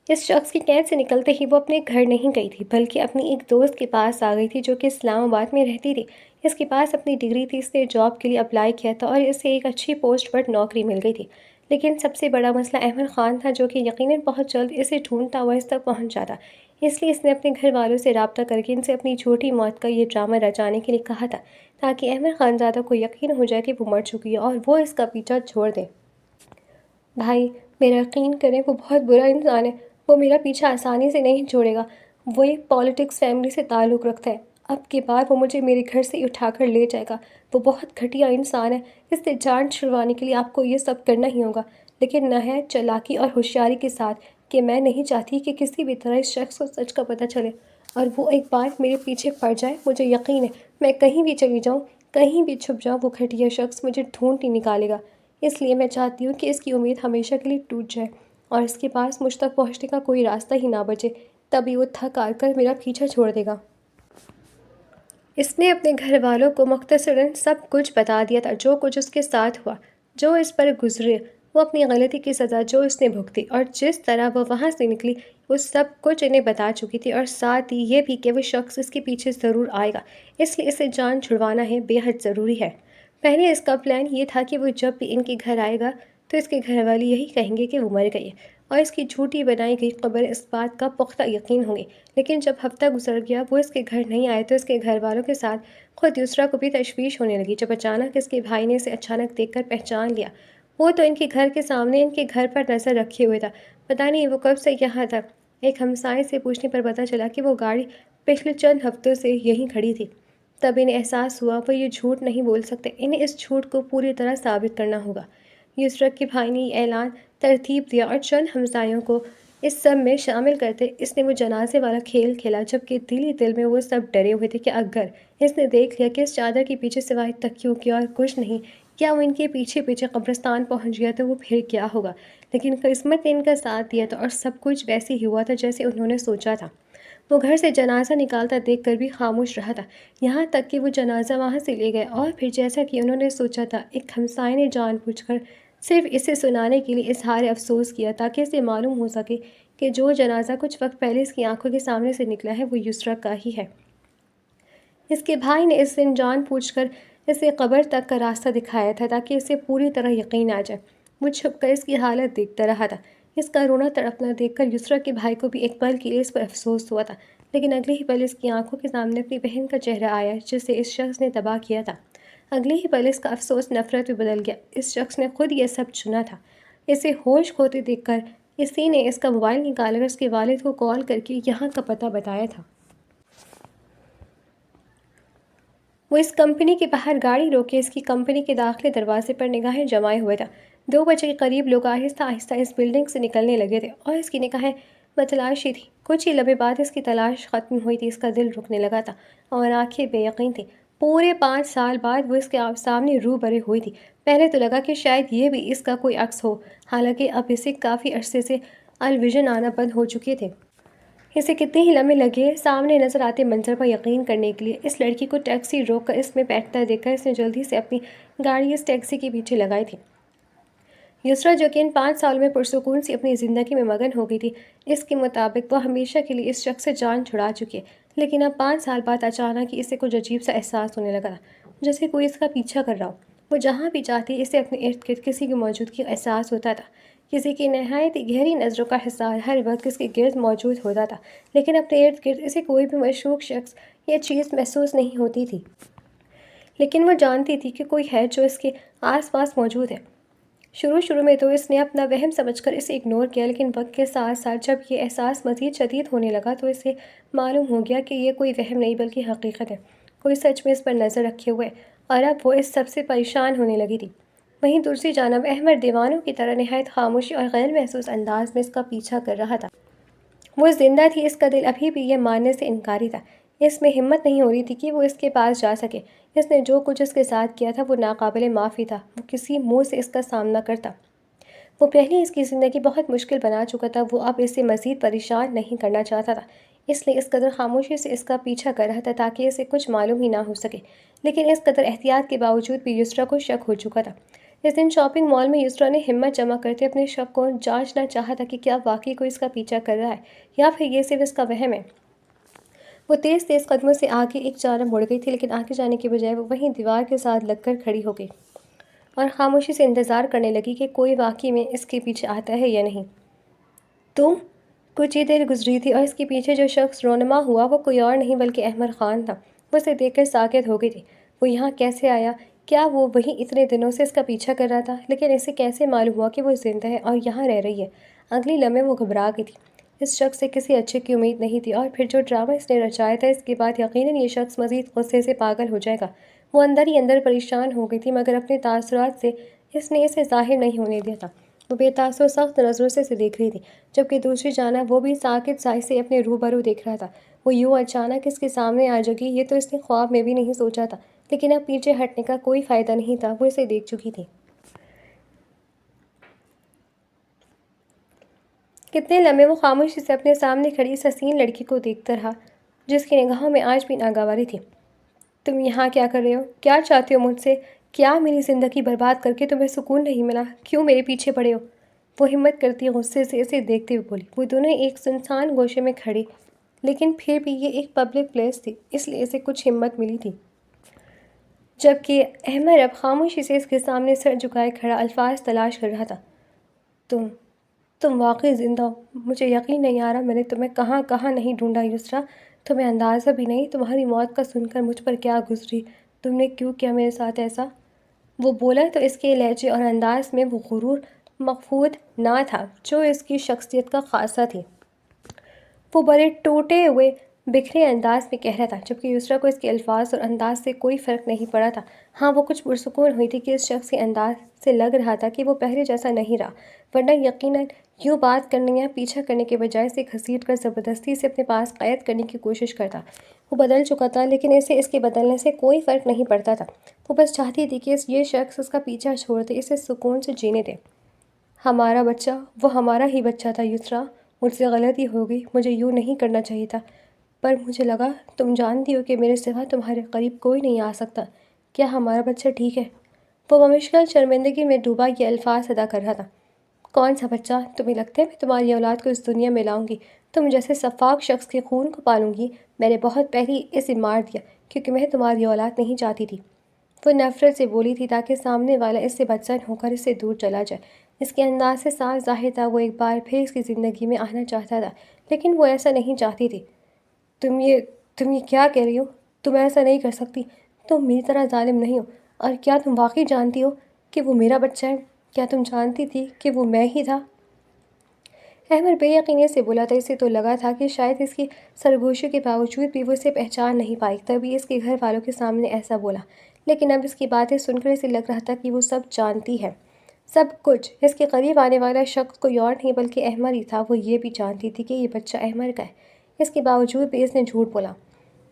A: اس شخص کی قید سے نکلتے ہی وہ اپنے گھر نہیں گئی تھی، بلکہ اپنی ایک دوست کے پاس آ گئی تھی جو کہ اسلام آباد میں رہتی تھی۔ اس کے پاس اپنی ڈگری تھی، اس نے جاب کے لیے اپلائی کیا تھا اور اسے ایک اچھی پوسٹ پر نوکری مل گئی تھی۔ لیکن سب سے بڑا مسئلہ احمد خان تھا، جو کہ یقیناً بہت جلد اسے ڈھونڈتا ہوا اس تک پہنچ جاتا۔ اس لیے اس نے اپنے گھر والوں سے رابطہ کر کے ان سے اپنی جھوٹی موت کا یہ ڈرامہ رچانے کے لیے کہا تھا، تاکہ احمد خانزادہ کو یقین ہو جائے کہ وہ مر چکی ہے اور وہ اس کا پیچھا چھوڑ دیں۔ بھائی، میرا یقین کریں، وہ بہت برا انسان ہے۔ وہ میرا پیچھا آسانی سے نہیں چھوڑے گا۔ وہ ایک پالیٹکس فیملی سے تعلق رکھتا ہے۔ اب کے بعد وہ مجھے میرے گھر سے اٹھا کر لے جائے گا۔ وہ بہت گھٹیا انسان ہے۔ اس سے جان چھڑوانے کے لیے آپ کو یہ سب کرنا ہی ہوگا۔ لیکن نہایت چالاکی اور ہوشیاری کے ساتھ کہ میں نہیں چاہتی کہ کسی بھی طرح اس شخص کو سچ کا پتہ چلے اور وہ ایک بار میرے پیچھے پڑ جائے۔ مجھے یقین ہے میں کہیں بھی چلی جاؤں، کہیں بھی چھپ جاؤں، وہ گھٹیا شخص مجھے ڈھونڈ ہی نکالے گا۔ اس لیے میں چاہتی ہوں کہ اس کی امید ہمیشہ کے لیے ٹوٹ جائے اور اس کے پاس مجھ تک پہنچنے کا کوئی راستہ ہی نہ بچے، تبھی وہ تھک ہار کر میرا پیچھا چھوڑ دے گا۔ اس نے اپنے گھر والوں کو مختصراً سب کچھ بتا دیا تھا، جو کچھ اس کے ساتھ ہوا، جو اس پر گزرے، وہ اپنی غلطی کی سزا جو اس نے بھگتی اور جس طرح وہ وہاں سے نکلی، وہ سب کچھ انہیں بتا چکی تھی، اور ساتھ ہی یہ بھی کہ وہ شخص اس کے پیچھے ضرور آئے گا، اس لیے اسے جان چھڑوانا ہے، بے حد ضروری ہے۔ پہلے اس کا پلان یہ تھا کہ وہ جب بھی ان کے گھر آئے گا تو اس کے گھر والے یہی کہیں گے کہ وہ مر گئی ہے اور اس کی جھوٹی بنائی گئی خبر اس بات کا پختہ یقین ہوں گی۔ لیکن جب ہفتہ گزر گیا، وہ اس کے گھر نہیں آئے تو اس کے گھر والوں کے ساتھ خود یسریٰ کو بھی تشویش ہونے لگی، جب اچانک اس کے بھائی نے اسے اچانک دیکھ کر پہچان لیا۔ وہ تو ان کے گھر کے سامنے ان کے گھر پر نظر رکھے ہوئے تھا، پتہ نہیں وہ کب سے یہاں تھا۔ ایک ہمسائے سے پوچھنے پر پتہ چلا کہ وہ گاڑی پچھلے چند ہفتوں سے یہیں کھڑی تھی۔ تب انہیں احساس ہوا وہ یہ جھوٹ نہیں بول سکتے، انہیں اس جھوٹ کو پوری طرح ثابت کرنا ہوگا۔ یسریٰ کے بھائی نے یہ اعلان ترتیب دیا اور چند ہمسایوں کو اس سب میں شامل کرتے اس نے وہ جنازے والا کھیل کھیلا، جبکہ دل ہی دل میں وہ سب ڈرے ہوئے تھے کہ اگر اس نے دیکھ لیا کہ اس چادر کے پیچھے سوائے تکیوں کے اور کچھ نہیں، کیا وہ ان کے پیچھے پیچھے قبرستان پہنچ گیا تو وہ پھر کیا ہوگا۔ لیکن قسمت نے ان کا ساتھ دیا تھا اور سب کچھ ویسے ہی ہوا تھا جیسے انہوں نے سوچا تھا۔ وہ گھر سے جنازہ نکالتا دیکھ کر بھی خاموش رہا تھا، یہاں تک کہ وہ جنازہ وہاں سے لے گئے، اور پھر جیسا کہ انہوں نے سوچا تھا، ایک ہمسائے نے جان بوجھ کر صرف اسے سنانے کے لیے اظہار افسوس کیا تاکہ اسے معلوم ہو سکے کہ جو جنازہ کچھ وقت پہلے اس کی آنکھوں کے سامنے سے نکلا ہے وہ یسریٰ کا ہی ہے۔ اس کے بھائی نے اس دن جان بوجھ کر اسے قبر تک کا راستہ دکھایا تھا تاکہ اسے پوری طرح یقین آ جائے۔ وہ چھپ کر اس کی حالت دیکھتا رہا تھا، اس کا رونا تڑپنا دیکھ کر یسریٰ کے بھائی کو بھی ایک پل کے لیے اس پر افسوس ہوا تھا، لیکن اگلے ہی پل اس کی آنکھوں کے سامنے اپنی بہن کا چہرہ آیا جسے اس شخص نے تباہ کیا تھا۔ اگلے ہی پل اس کا افسوس نفرت میں بدل گیا، اس شخص نے خود یہ سب چنا تھا۔ اسے ہوش کھوتے دیکھ کر اسی نے اس کا موبائل نکال کر اس کے والد کو کال کر کے یہاں کا پتہ بتایا تھا۔ وہ اس کمپنی کے باہر گاڑی روکے اس کی کمپنی کے داخلے دروازے پر نگاہیں جمائے ہوئے تھا۔ 2 بجے کے قریب لوگ آہستہ آہستہ اس بلڈنگ سے نکلنے لگے تھے اور اس کی نگاہیں بتلاشی تھیں۔ کچھ ہی لمحے بعد اس کی تلاش ختم ہوئی تھی، اس کا دل رکنے لگا تھا اور آنکھیں بے یقین تھیں۔ پورے 5 سال بعد وہ اس کے سامنے روبرو ہوئی تھی۔ پہلے تو لگا کہ شاید یہ بھی اس کا کوئی عکس ہو، حالانکہ اب اسے کافی عرصے سے الویژن آنا بند ہو چکے تھے۔ اسے کتنے ہی لمحے لگے سامنے نظر آتے منظر پر یقین کرنے کے لیے۔ اس لڑکی کو ٹیکسی روک کر اس میں بیٹھتا دیکھ کر اس نے جلدی سے اپنی گاڑی اس ٹیکسی کے پیچھے لگائی تھی۔ یسریٰ جو کہ ان 5 سالوں میں پرسکون سی اپنی زندگی میں مگن ہو گئی تھی، اس کے مطابق وہ ہمیشہ کے لیے اس شخص سے جان چھڑا چکی ہے، لیکن اب 5 سال بعد اچانک ہی اسے کچھ عجیب سا احساس ہونے لگا تھا، جیسے کوئی اس کا پیچھا کر رہا ہو۔ وہ جہاں بھی جاتی اسے اپنے ارد گرد کسی کی موجودگی کا احساس ہوتا تھا، کسی کی نہایت گہری نظروں کا حصار ہر وقت اس کے گرد موجود ہوتا تھا، لیکن اپنے ارد گرد اسے کوئی بھی مشکوک شخص یا چیز محسوس نہیں ہوتی تھی۔ لیکن وہ جانتی تھی کہ کوئی ہے جو اس کے آس پاس موجود ہے۔ شروع میں تو اس نے اپنا وہم سمجھ کر اسے اگنور کیا، لیکن وقت کے ساتھ ساتھ جب یہ احساس مزید شدید ہونے لگا تو اسے معلوم ہو گیا کہ یہ کوئی وہم نہیں بلکہ حقیقت ہے، کوئی سچ میں اس پر نظر رکھے ہوئے، اور اب وہ اس سب سے پریشان ہونے لگی تھی۔ وہیں دوسری جانب احمد دیوانوں کی طرح نہایت خاموشی اور غیر محسوس انداز میں اس کا پیچھا کر رہا تھا۔ وہ زندہ تھی، اس کا دل ابھی بھی یہ ماننے سے انکاری تھا، اس میں ہمت نہیں ہو رہی تھی کہ وہ اس کے پاس جا سکے۔ اس نے جو کچھ اس کے ساتھ کیا تھا وہ ناقابل معافی تھا، وہ کسی منہ سے اس کا سامنا کرتا۔ وہ پہلے اس کی زندگی بہت مشکل بنا چکا تھا، وہ اب اسے مزید پریشان نہیں کرنا چاہتا تھا، اس لیے اس قدر خاموشی سے اس کا پیچھا کر رہا تھا تاکہ اسے کچھ معلوم ہی نہ ہو سکے۔ لیکن اس قدر احتیاط کے باوجود بھی یسریٰ کو شک ہو چکا تھا۔ اس دن شاپنگ مال میں یسریٰ نے ہمت جمع کرتے اپنے شک کو جانچنا چاہا تھا کہ کیا واقعی کوئی اس کا پیچھا کر رہا ہے یا پھر یہ صرف اس کا وہم ہے۔ وہ تیز تیز قدموں سے آگے ایک جانب مڑ گئی تھی، لیکن آگے جانے کے بجائے وہ وہیں دیوار کے ساتھ لگ کر کھڑی ہو گئی اور خاموشی سے انتظار کرنے لگی کہ کوئی واقعی میں اس کے پیچھے آتا ہے یا نہیں۔ تم؟ کچھ ہی دیر گزری تھی اور اس کے پیچھے جو شخص رونما ہوا وہ کوئی اور نہیں بلکہ احمد خان تھا۔ وہ اسے دیکھ کر ساکت ہو گئی تھی۔ وہ یہاں کیسے آیا؟ کیا وہ وہیں اتنے دنوں سے اس کا پیچھا کر رہا تھا؟ لیکن اسے کیسے معلوم ہوا کہ وہ زندہ ہے اور یہاں رہ رہی ہے؟ اگلی لمحے وہ گھبرا گئی تھی۔ اس شخص سے کسی اچھے کی امید نہیں تھی، اور پھر جو ڈرامہ اس نے رچایا تھا اس کے بعد یقیناً یہ شخص مزید غصے سے پاگل ہو جائے گا۔ وہ اندر ہی اندر پریشان ہو گئی تھی، مگر اپنے تاثرات سے اس نے اسے ظاہر نہیں ہونے دیا تھا۔ وہ بے تاثر سخت نظروں سے اسے دیکھ رہی تھی، جبکہ دوسری جانب وہ بھی ساکت سائے سے اپنے روبرو دیکھ رہا تھا۔ وہ یوں اچانک اس کے سامنے آ جگی، یہ تو اس نے خواب میں بھی نہیں سوچا تھا، لیکن اب پیچھے ہٹنے کا کوئی فائدہ نہیں تھا، وہ اسے دیکھ چکی تھی۔ کتنے لمحے وہ خاموشی سے اپنے سامنے کھڑی اس حسین لڑکی کو دیکھتا رہا، جس کی نگاہوں میں آج بھی ناگواری تھی۔ تم یہاں کیا کر رہے ہو؟ کیا چاہتے ہو مجھ سے؟ کیا میری زندگی برباد کر کے تمہیں سکون نہیں ملا؟ کیوں میرے پیچھے پڑے ہو؟ وہ ہمت کرتی غصے سے اسے دیکھتے ہوئے بولی۔ وہ دونوں ایک سنسان گوشے میں کھڑے، لیکن پھر بھی یہ ایک پبلک پلیس تھی، اس لیے اسے کچھ ہمت ملی تھی۔ جبکہ احمد اب خاموشی سے اس کے سامنے سر جھکائے کھڑا الفاظ تلاش کر رہا تھا۔ تم تم واقعی زندہ ہو؟ مجھے یقین نہیں آ رہا، میں نے تمہیں کہاں کہاں نہیں ڈھونڈا یسریٰ، تمہیں اندازہ بھی نہیں تمہاری موت کا سن کر مجھ پر کیا گزری، تم نے کیوں کیا میرے ساتھ ایسا؟ وہ بولا تو اس کے لہجے اور انداز میں وہ غرور مخفوت نہ تھا جو اس کی شخصیت کا خاصہ تھی۔ وہ بڑے ٹوٹے ہوئے بکھرے انداز میں کہہ رہا تھا، جبکہ یسریٰ کو اس کے الفاظ اور انداز سے کوئی فرق نہیں پڑا تھا۔ ہاں، وہ کچھ پرسکون ہوئی تھی کہ اس شخص کے انداز سے لگ رہا تھا کہ وہ پہلے جیسا نہیں رہا، ورنہ یقیناً یوں بات کرنے یا پیچھا کرنے کے بجائے اسے گھسیٹ کر زبردستی سے اپنے پاس قید کرنے کی کوشش کرتا۔ وہ بدل چکا تھا، لیکن اسے اس کے بدلنے سے کوئی فرق نہیں پڑتا تھا۔ وہ بس چاہتی تھی کہ یہ شخص اس کا پیچھا چھوڑ دے، اسے سکون سے جینے دے۔ ہمارا بچہ، وہ ہمارا ہی بچہ تھا یسریٰ، مجھ سے غلطی ہو گئی، مجھے یوں نہیں کرنا چاہیے تھا، پر مجھے لگا تم جانتی ہو کہ میرے سوا تمہارے قریب کوئی نہیں آ سکتا۔ کیا ہمارا بچہ ٹھیک ہے؟ وہ بمشکل شرمندگی میں ڈوبا یہ الفاظ ادا کر رہا تھا۔ کون سا بچہ؟ تمہیں لگتا ہے میں تمہاری اولاد کو اس دنیا میں لاؤں گی؟ تم جیسے سفاک شخص کے خون کو پالوں گی؟ میں نے بہت پہلے اسے مار دیا کیونکہ میں تمہاری اولاد نہیں چاہتی تھی۔ وہ نفرت سے بولی تھی تاکہ سامنے والا اس سے بدظن ہو کر اس سے دور چلا جائے۔ اس کے انداز سے صاف ظاہر تھا وہ ایک بار پھر اس کی زندگی میں آنا چاہتا تھا، لیکن وہ ایسا نہیں چاہتی تھی۔ تم یہ کیا کہہ رہی ہو؟ تم ایسا نہیں کر سکتی، تم میری طرح ظالم نہیں ہو، اور کیا تم واقعی جانتی ہو کہ وہ میرا بچہ ہے؟ کیا تم جانتی تھی کہ وہ میں ہی تھا؟ احمد بے یقینی سے بولا تھا، اسے تو لگا تھا کہ شاید اس کی سرگوشی کے باوجود بھی وہ اسے پہچان نہیں پائی، تبھی اس کے گھر والوں کے سامنے ایسا بولا، لیکن اب اس کی باتیں سن کر اسے لگ رہا تھا کہ وہ سب جانتی ہے، سب کچھ۔ اس کے قریب آنے والا شخص کوئی اور نہیں بلکہ احمد ہی تھا۔ وہ یہ بھی جانتی تھی کہ یہ بچہ احمد کا ہے، اس کے باوجود بھی اس نے جھوٹ بولا۔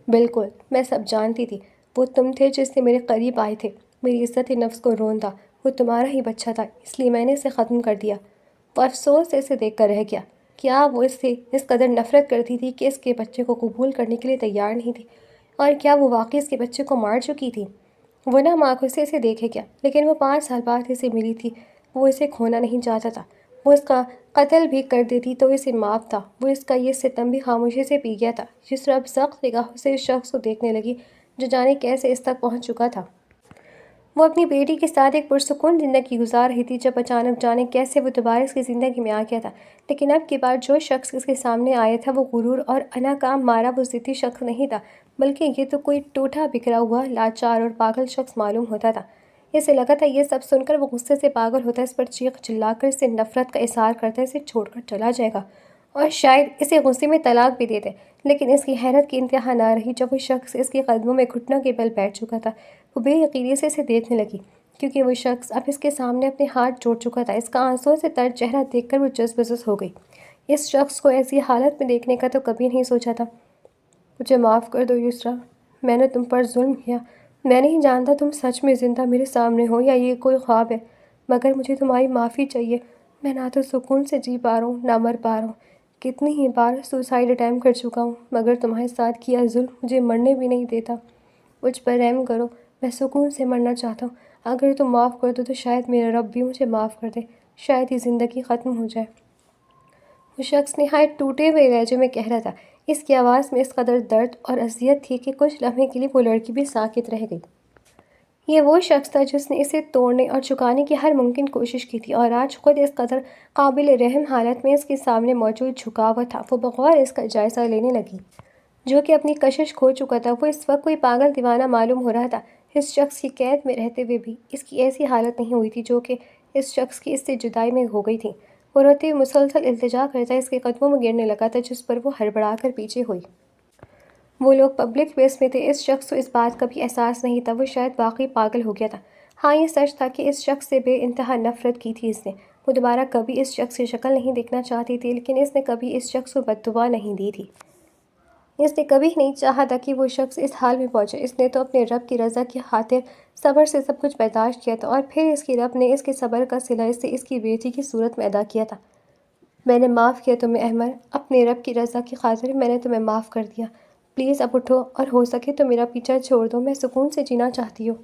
A: بالکل، میں سب جانتی تھی، وہ تم تھے جس سے میرے قریب آئے تھے، میری عزت نفس کو روندا، وہ تمہارا ہی بچہ تھا، اس لیے میں نے اسے ختم کر دیا۔ وہ افسوس سے اسے دیکھ کر رہ گیا۔ کیا وہ اس سے اس قدر نفرت کرتی تھی کہ اس کے بچے کو قبول کرنے کے لیے تیار نہیں تھی؟ اور کیا وہ واقعی اس کے بچے کو مار چکی تھی؟ وہ نہ آنکھوں سے اسے دیکھے گیا، لیکن وہ 5 سال بعد اسے ملی تھی، وہ اسے کھونا نہیں چاہتا تھا۔ وہ اس کا قتل بھی کر دیتی تو اسے معاف تھا، وہ اس کا یہ ستم بھی خاموشی سے پی گیا تھا۔ یسریٰ اب سخت نگاہوں سے اس شخص کو دیکھنے لگی جو جانے کیسے اس تک پہنچ چکا تھا۔ وہ اپنی بیٹی کے ساتھ ایک پرسکون زندگی گزار رہی تھی، جب اچانک جانے کیسے وہ دوبارہ اس کی زندگی میں آ گیا تھا، لیکن اب کی بار جو شخص اس کے سامنے آیا تھا وہ غرور اور انا کا مارا وہ ضدی شخص نہیں تھا، بلکہ یہ تو کوئی ٹوٹا بکھرا ہوا لاچار اور پاگل شخص معلوم ہوتا تھا۔ اسے لگا تھا یہ سب سن کر وہ غصے سے پاگل ہوتا، اس پر چیخ چلا کر اس سے نفرت کا اظہار کرتا، اسے چھوڑ کر چلا جائے گا اور شاید اسے غصے میں طلاق بھی دے دے، لیکن اس کی حیرت کی انتہا نہ رہی جب وہ شخص اس کے قدموں میں گھٹنوں کے بل بیٹھ چکا تھا۔ وہ بے یقینی سے اسے دیکھنے لگی، کیونکہ وہ شخص اب اس کے سامنے اپنے ہاتھ جوڑ چکا تھا۔ اس کا آنسوؤں سے تر چہرہ دیکھ کر وہ جذبزز ہو گئی۔ اس شخص کو ایسی حالت میں دیکھنے کا تو کبھی نہیں سوچا تھا۔ مجھے معاف کر دو یسریٰ، میں نے تم پر ظلم کیا، میں نہیں جانتا تم سچ میں زندہ میرے سامنے ہو یا یہ کوئی خواب ہے، مگر مجھے تمہاری معافی چاہیے۔ میں نہ تو سکون سے جی پا رہا ہوں نہ مر پا رہا ہوں، کتنی ہی بار سوسائڈ اٹیمپٹ کر چکا ہوں، مگر تمہارے ساتھ کیا ظلم مجھے مرنے بھی نہیں دیتا۔ مجھ پر رحم کرو، میں سکون سے مرنا چاہتا ہوں، اگر تم معاف کر دو تو شاید میرا رب بھی مجھے معاف کر دے، شاید یہ زندگی ختم ہو جائے۔ وہ شخص نہایت ٹوٹے ہوئے لہجے میں کہہ رہا تھا، اس کی آواز میں اس قدر درد اور اذیت تھی کہ کچھ لمحے کے لیے وہ لڑکی بھی ساکت رہ گئی۔ یہ وہ شخص تھا جس نے اسے توڑنے اور چکانے کی ہر ممکن کوشش کی تھی، اور آج خود اس قدر قابل رحم حالت میں اس کے سامنے موجود جھکا ہوا تھا۔ وہ بغور اس کا جائزہ لینے لگی، جو کہ اپنی کشش کھو چکا تھا۔ وہ اس وقت کوئی پاگل دیوانہ معلوم ہو رہا تھا، اس شخص کی قید میں رہتے ہوئے بھی اس کی ایسی حالت نہیں ہوئی تھی جو کہ اس شخص کی اس سے جدائی میں ہو گئی تھی۔ وہ روتے ہوئے مسلسل التجا کرتا اس کے قدموں میں گرنے لگا تھا، جس پر وہ ہڑبڑا کر پیچھے ہوئی۔ وہ لوگ پبلک پلیس میں تھے، اس شخص کو اس بات کا بھی احساس نہیں تھا، وہ شاید واقعی پاگل ہو گیا تھا۔ ہاں، یہ سچ تھا کہ اس شخص سے بے انتہا نفرت کی تھی اس نے، وہ دوبارہ کبھی اس شخص کی شکل نہیں دیکھنا چاہتی تھی، لیکن اس نے کبھی اس شخص کو بد دعا نہیں دی تھی۔ اس نے کبھی نہیں چاہا تھا کہ وہ شخص اس حال میں پہنچے۔ اس نے تو اپنے رب کی رضا کی خاطر صبر سے سب کچھ برداشت کیا تھا، اور پھر اس کے رب نے اس کے صبر کا صلہ اس سے اس کی بیٹی کی صورت میں ادا کیا تھا۔ میں نے معاف کیا تمہیں احمر، اپنے رب کی رضا کی خاطر میں نے تمہیں معاف کر دیا۔ پلیز اب اٹھو، اور ہو سکے تو میرا پیچھا چھوڑ دو، میں سکون سے جینا چاہتی ہوں۔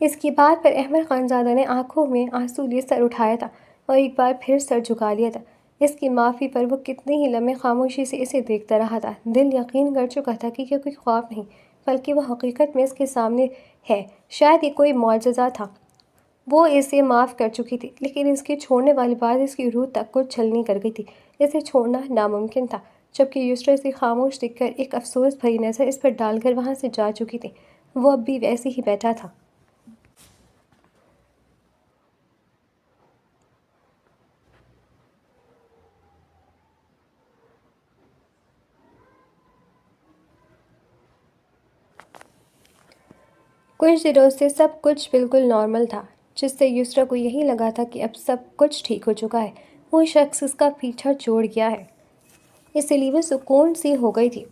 A: اس کی بات پر احمد خانزادہ نے آنکھوں میں آنسو لیے سر اٹھایا تھا اور ایک بار پھر سر جھکا لیا تھا۔ اس کی معافی پر وہ کتنے ہی لمحے خاموشی سے اسے دیکھتا رہا تھا۔ دل یقین کر چکا تھا کہ یہ کوئی خواب نہیں، بلکہ وہ حقیقت میں اس کے سامنے ہے۔ شاید یہ کوئی معجزہ تھا۔ وہ اسے معاف کر چکی تھی، لیکن اس کے چھوڑنے والی بات اس کی روح تک کو چھلنی کر گئی تھی۔ اسے چھوڑنا ناممکن تھا، جبکہ یسریٰ اسے خاموش دیکھ کر ایک افسوس بھری نظر اس پر ڈال کر وہاں سے جا چکی تھی۔ وہ اب بھی ویسے ہی بیٹھا تھا۔ کچھ دنوں سے سب کچھ بالکل نارمل تھا، جس سے یسریٰ کو یہی لگا تھا کہ اب سب کچھ ٹھیک ہو چکا ہے۔ وہ شخص اس کا پیچھا چھوڑ گیا ہے، اس لیے وہ سکون سی ہو گئی تھی۔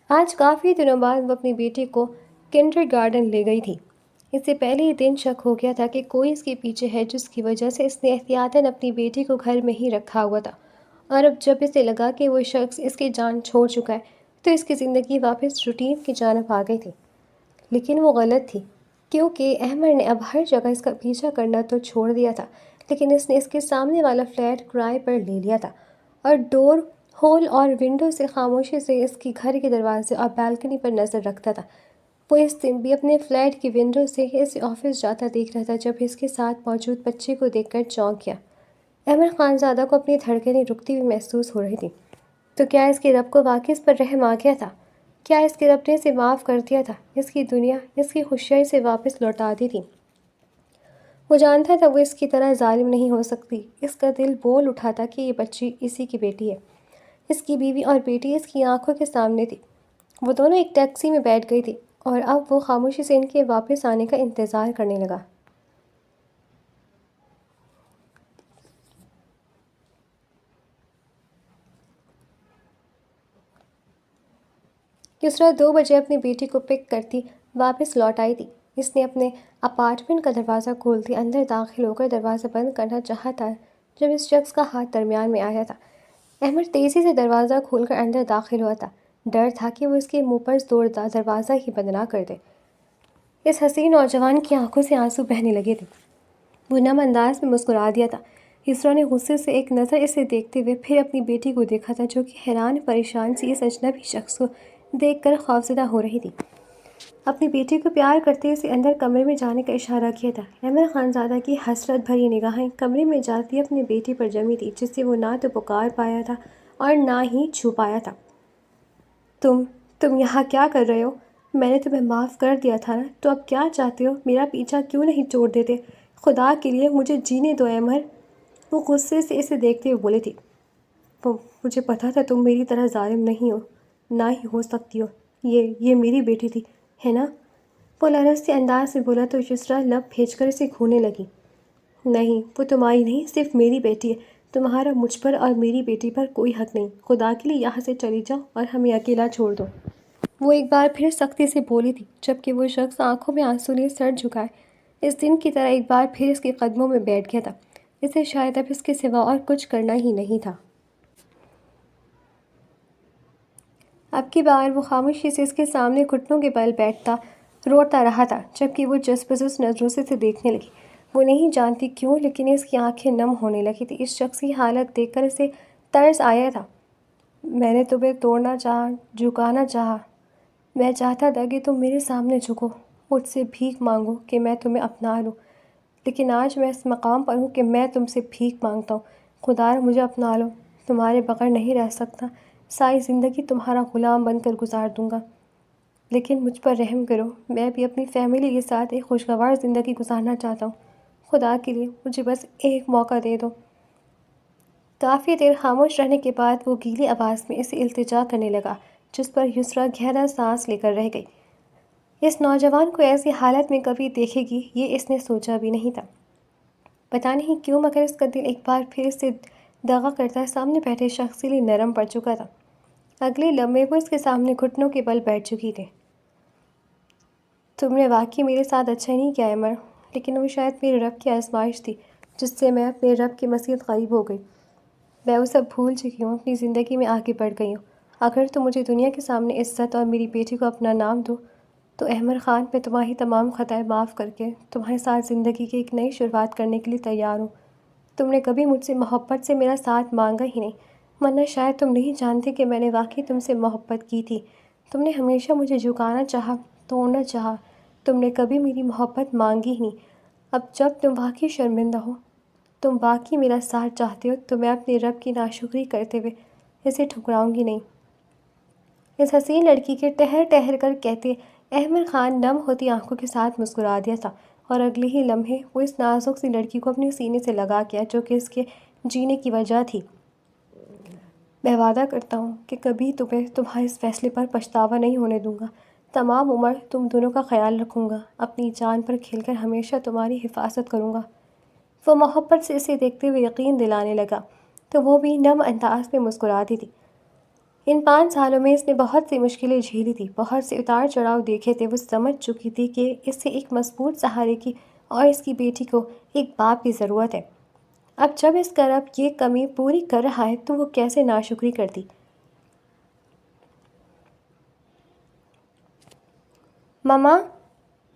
A: آج کافی دنوں بعد وہ اپنی بیٹی کو کنڈر گارڈن لے گئی تھی۔ اس سے پہلے ہی دن شک ہو گیا تھا کہ کوئی اس کے پیچھے ہے، جس کی وجہ سے اس نے احتیاطاً اپنی بیٹی کو گھر میں ہی رکھا ہوا تھا، اور اب جب اسے لگا کہ وہ شخص اس کی جان چھوڑ چکا ہے تو اس کی زندگی واپس روٹین کی جانب آ گئی تھی۔ لیکن وہ غلط تھی، کیونکہ احمد نے اب ہر جگہ اس کا پیچھا کرنا تو چھوڑ دیا تھا، لیکن اس نے اس کے سامنے والا فلیٹ کرائے پر لے لیا تھا، اور ڈور ہول اور ونڈو سے خاموشی سے اس کی گھر کے دروازے اور بالکنی پر نظر رکھتا تھا۔ وہ اس دن بھی اپنے فلیٹ کی ونڈو سے اسے آفس جاتا دیکھ رہا تھا، جب اس کے ساتھ موجود بچے کو دیکھ کر چونک گیا۔ احمد خانزادہ کو اپنی دھڑکنیں رکتی ہوئی محسوس ہو رہی تھی۔ تو کیا اس کے رب کو واقعی اس پر رحم آ گیا تھا؟ کیا اس کے رب نے اسے معاف کر دیا تھا؟ اس کی دنیا اس کی خوشیاں اسے واپس لوٹا دی تھی۔ وہ جانتا تھا وہ اس کی طرح ظالم نہیں ہو سکتی۔ اس کا دل بول اٹھا تھا کہ یہ بچی اسی کی بیٹی ہے۔ اس کی بیوی اور بیٹی اس کی آنکھوں کے سامنے تھی۔ وہ دونوں ایک ٹیکسی میں بیٹھ گئی تھی، اور اب وہ خاموشی سے ان کے واپس آنے کا انتظار کرنے لگا۔ یسریٰ 2 بجے اپنی بیٹی کو پک کرتی واپس لوٹ آئی تھی۔ اس نے اپنے اپارٹمنٹ کا دروازہ کھولتے اندر داخل ہو کر دروازہ بند کرنا چاہا تھا، جب اس شخص کا ہاتھ درمیان میں آیا تھا۔ احمد تیزی سے دروازہ کھول کر اندر داخل ہوا تھا۔ ڈر تھا کہ وہ اس کے منہ پر زوردار دروازہ ہی بند نہ کر دے۔ اس حسین نوجوان کی آنکھوں سے آنسو بہنے لگے تھے۔ وہ نم انداز میں مسکرا دیا تھا۔ یسریٰ نے غصے سے ایک نظر اسے دیکھتے ہوئے پھر اپنی بیٹی کو دیکھا تھا، جو کہ حیران پریشان سی اس اجنبی شخص کو دیکھ کر خوفزدہ ہو رہی تھی۔ اپنی بیٹی کو پیار کرتے اسے اندر کمرے میں جانے کا اشارہ کیا تھا۔ احمد خانزادہ کی حسرت بھری نگاہیں کمرے میں جاتی اپنی بیٹی پر جمی تھی، جسے وہ نہ تو پکار پایا تھا اور نہ ہی چھو پایا تھا۔ تم یہاں کیا کر رہے ہو؟ میں نے تمہیں معاف کر دیا تھا نا، تو اب کیا چاہتے ہو؟ میرا پیچھا کیوں نہیں چھوڑ دیتے؟ خدا کے لیے مجھے جینے دو احمد۔ وہ غصے سے اسے دیکھتے ہوئے بولی تھی۔ مجھے پتا تھا تم میری طرح ظالم نہیں ہو، نہ ہی ہو سکتی ہو۔ یہ میری بیٹی تھی، ہے نا؟ وہ لرزتے انداز سے بولا تو یسریٰ لب بھیج کر اسے کھونے لگی۔ نہیں، وہ تمہاری نہیں، صرف میری بیٹی ہے۔ تمہارا مجھ پر اور میری بیٹی پر کوئی حق نہیں۔ خدا کے لیے یہاں سے چلی جاؤ اور ہمیں اکیلا چھوڑ دو۔ وہ ایک بار پھر سختی سے بولی تھی، جبکہ وہ شخص آنکھوں میں آنسو لیے سر جھکائے اس دن کی طرح ایک بار پھر اس کے قدموں میں بیٹھ گیا تھا۔ اسے شاید اب اس کے سوا اور کچھ کرنا ہی نہیں تھا۔ اب کی بار وہ خاموشی سے اس کے سامنے گھٹنوں کے بل بیٹھتا روتا رہا تھا، جبکہ وہ جسپجس نظروں سے اسے دیکھنے لگی۔ وہ نہیں جانتی کیوں، لیکن اس کی آنکھیں نم ہونے لگی تھی۔ اس شخص کی حالت دیکھ کر اسے ترس آیا تھا۔ میں نے تمہیں توڑنا چاہا، جھکانا چاہا۔ میں چاہتا تھا کہ تم میرے سامنے جھکو، مجھ سے بھیک مانگو کہ میں تمہیں اپنا لوں، لیکن آج میں اس مقام پر ہوں کہ میں تم سے بھیک مانگتا ہوں۔ خدا مجھے اپنا لو، تمہارے بغیر نہیں رہ سکتا، ساری زندگی تمہارا غلام بن کر گزار دوں گا، لیکن مجھ پر رحم کرو۔ میں بھی اپنی فیملی کے ساتھ ایک خوشگوار زندگی گزارنا چاہتا ہوں۔ خدا کے لیے مجھے بس ایک موقع دے دو۔ کافی دیر خاموش رہنے کے بعد وہ گیلی آواز میں اسے التجا کرنے لگا، جس پر یسریٰ گہرا سانس لے کر رہ گئی۔ اس نوجوان کو ایسی حالت میں کبھی دیکھے گی، یہ اس نے سوچا بھی نہیں تھا۔ پتہ نہیں کیوں مگر اس کا دل ایک بار پھر اس سے دغا کرتا سامنے بیٹھے شخص کے لیے نرم پڑ چکا تھا۔ اگلے لمحے وہ اس کے سامنے گھٹنوں کے بل بیٹھ چکی تھی۔ تم نے واقعی میرے ساتھ اچھا نہیں کیا عمر، لیکن وہ شاید میرے رب کی آزمائش تھی جس سے میں اپنے رب کی مسیحت قریب ہو گئی۔ میں وہ سب بھول چکی ہوں، اپنی زندگی میں آگے بڑھ گئی ہوں۔ اگر تم مجھے دنیا کے سامنے عزت اور میری بیٹی کو اپنا نام دو تو احمد خان، میں تمہاری تمام خطائیں معاف کر کے تمہارے ساتھ زندگی کی ایک نئی شروعات کرنے کے لیے تیار ہوں۔ تم نے کبھی مجھ سے محبت سے میرا ساتھ مانگا ہی نہیں، ورنہ شاید تم نہیں جانتے کہ میں نے واقعی تم سے محبت کی تھی۔ تم نے ہمیشہ مجھے جھکانا چاہا، توڑنا چاہا، تم نے کبھی میری محبت مانگی ہی نہیں۔ اب جب تم واقعی شرمندہ ہو، تم واقعی میرا ساتھ چاہتے ہو، تو میں اپنے رب کی ناشکری کرتے ہوئے اسے ٹھکراؤں گی نہیں۔ اس حسین لڑکی کے ٹہر ٹہر کر کہتے احمد خان نم ہوتی آنکھوں کے ساتھ مسکرا دیا تھا، اور اگلے ہی لمحے وہ اس نازک سی لڑکی کو اپنے سینے سے لگا گیا جو کہ اس کے جینے کی وجہ تھی۔ میں وعدہ کرتا ہوں کہ کبھی تمہیں تمہارے اس فیصلے پر پچھتاوا نہیں ہونے دوں گا۔ تمام عمر تم دونوں کا خیال رکھوں گا، اپنی جان پر کھیل کر ہمیشہ تمہاری حفاظت کروں گا۔ وہ محبت سے اسے دیکھتے ہوئے یقین دلانے لگا تو وہ بھی نم انداز میں مسکراتی تھی۔ ان 5 سالوں میں اس نے بہت سی مشکلیں جھیلی تھی، بہت سے اتار چڑھاؤ دیکھے تھے۔ وہ سمجھ چکی تھی کہ اسے ایک مضبوط سہارے کی اور اس کی بیٹی کو ایک باپ کی ضرورت ہے۔ اب جب اس کا رب یہ کمی پوری کر رہا ہے تو وہ کیسے ناشکری کرتی۔ ماما!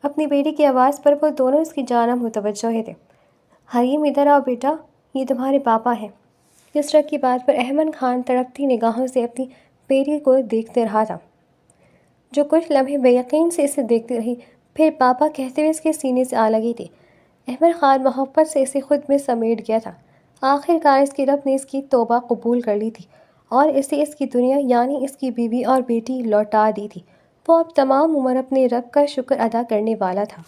A: اپنی بیٹی کی آواز پر وہ دونوں اس کی جانب متوجہ تھے۔ حریم ادھر آؤ بیٹا، یہ تمہارے پاپا ہیں۔ یسریٰ کی بات پر احمد خان تڑپتی نگاہوں سے اپنی بیٹی کو دیکھتے رہا تھا، جو کچھ لمحے بے یقین سے اسے دیکھتی رہی، پھر پاپا کہتے ہوئے اس کے سینے سے آ لگی تھی۔ احمد خان محبت سے اسے خود میں سمیٹ گیا تھا۔ آخر کار اس کے رب نے اس کی توبہ قبول کر لی تھی اور اسے اس کی دنیا یعنی اس کی بیوی اور بیٹی لوٹا دی تھی۔ وہ اب تمام عمر اپنے رب کا شکر ادا کرنے والا تھا۔